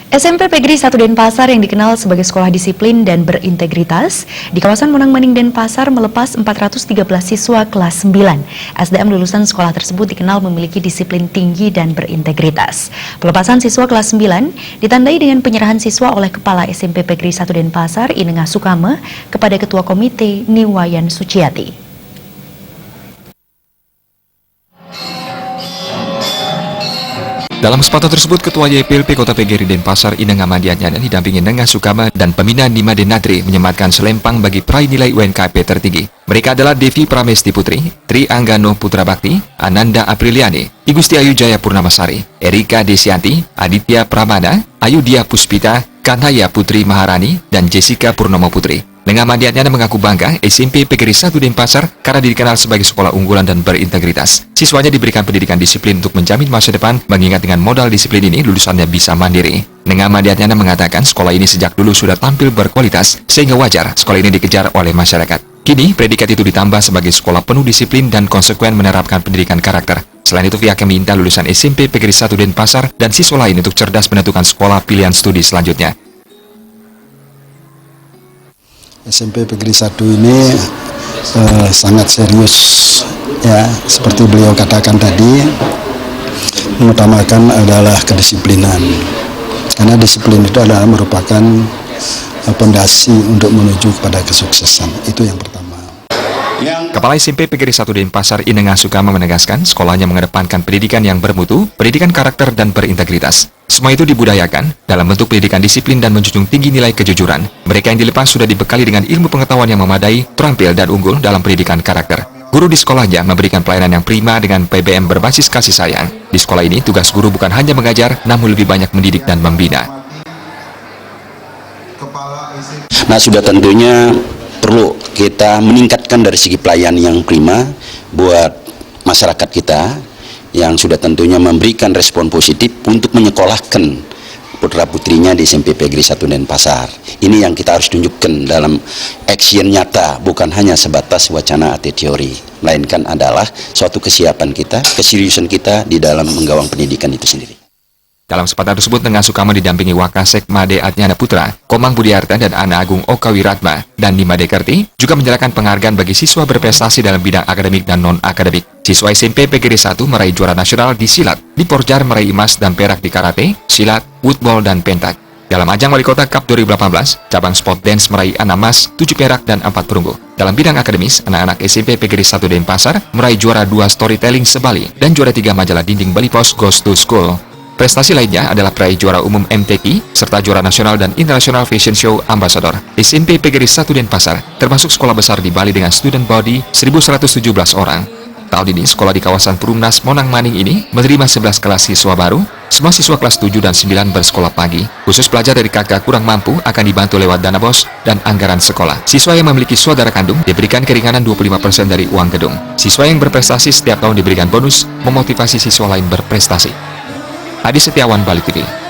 SMP Pegri 1 Denpasar yang dikenal sebagai sekolah disiplin dan berintegritas di kawasan Monang Maning Denpasar melepas 413 siswa kelas 9. SDM lulusan sekolah tersebut dikenal memiliki disiplin tinggi dan berintegritas. Pelepasan siswa kelas 9 ditandai dengan penyerahan siswa oleh Kepala SMP Pegri 1 Denpasar Inengah Sukama kepada Ketua Komite Niwayan Suciati. Dalam kesempatan tersebut, Ketua YPLP Kota Pegri Denpasar Inengah Madianyana didampingi Nengah Sukama dan pembina Nima Denadri menyematkan selempang bagi peraih nilai UNKP tertinggi. Mereka adalah Devi Pramesti Putri, Tri Anggano Putra Bakti, Ananda Apriliani, Igusti Ayu Jaya Purnamasari, Erika Desianti, Aditya Pramana, Ayudhya Puspita, Kanaya Putri Maharani, dan Jessica Purnomo Putri. Nengah Madianyana mengaku bangga SMP Pegri 1 Denpasar karena dikenal sebagai sekolah unggulan dan berintegritas. Siswanya diberikan pendidikan disiplin untuk menjamin masa depan, mengingat dengan modal disiplin ini lulusannya bisa mandiri. Nengah Madianyana mengatakan sekolah ini sejak dulu sudah tampil berkualitas, sehingga wajar sekolah ini dikejar oleh masyarakat. Kini, predikat itu ditambah sebagai sekolah penuh disiplin dan konsekuen menerapkan pendidikan karakter. Selain itu, pihaknya minta lulusan SMP Pegri 1 Denpasar dan siswa lain untuk cerdas menentukan sekolah pilihan studi selanjutnya. SMP Pegri 1 ini sangat serius, ya, seperti beliau katakan tadi, mengutamakan adalah kedisiplinan. Karena disiplin itu adalah merupakan pondasi untuk menuju kepada kesuksesan. Itu yang pertama. Kepala SMP Pegri 1 Denpasar Inengah Sukama menegaskan sekolahnya mengedepankan pendidikan yang bermutu, pendidikan karakter dan berintegritas. Semua itu dibudayakan dalam bentuk pendidikan disiplin dan menjunjung tinggi nilai kejujuran. Mereka yang dilepas sudah dibekali dengan ilmu pengetahuan yang memadai, terampil dan unggul dalam pendidikan karakter. Guru di sekolahnya memberikan pelayanan yang prima dengan PBM berbasis kasih sayang. Di sekolah ini, tugas guru bukan hanya mengajar, namun lebih banyak mendidik dan membina. Nah, sudah tentunya perlu kita meningkatkan dari segi pelayanan yang prima buat masyarakat kita yang sudah tentunya memberikan respon positif untuk menyekolahkan putra-putrinya di SMP Pegri 1 Denpasar. Ini yang kita harus tunjukkan dalam action nyata, bukan hanya sebatas wacana atau teori, melainkan adalah suatu kesiapan kita, keseriusan kita di dalam menggawang pendidikan itu sendiri. Dalam kesempatan tersebut, Nengah Sukama didampingi Wakasek Made Adnyana Putra, Komang Budiarta dan Ana Agung Okawiratma, dan Nima Dekerti juga menyerahkan penghargaan bagi siswa berprestasi dalam bidang akademik dan non-akademik. Siswa SMP Pegri 1 meraih juara nasional di silat, di Porjar meraih emas dan perak di karate, silat, woodball, dan pentak. Dalam ajang Wali Kota Cup 2018, cabang sport dance meraih 6 emas, 7 perak, dan 4 perunggu. Dalam bidang akademis, anak-anak SMP Pegri 1 Denpasar meraih juara 2 storytelling sebali dan juara 3 majalah dinding Bali Post Goes to School. Prestasi lainnya adalah peraih juara umum MTQ, serta juara nasional dan internasional fashion show ambassador. SMP Pegri 1 Denpasar termasuk sekolah besar di Bali dengan student body 1.117 orang. Tahun ini, sekolah di kawasan Perumnas Monang Maning ini menerima 11 kelas siswa baru. Semua siswa kelas 7 dan 9 bersekolah pagi. Khusus pelajar dari kakak kurang mampu akan dibantu lewat dana BOS dan anggaran sekolah. Siswa yang memiliki saudara kandung diberikan keringanan 25% dari uang gedung. Siswa yang berprestasi setiap tahun diberikan bonus, memotivasi siswa lain berprestasi. Adi Setiawan, Bali TV.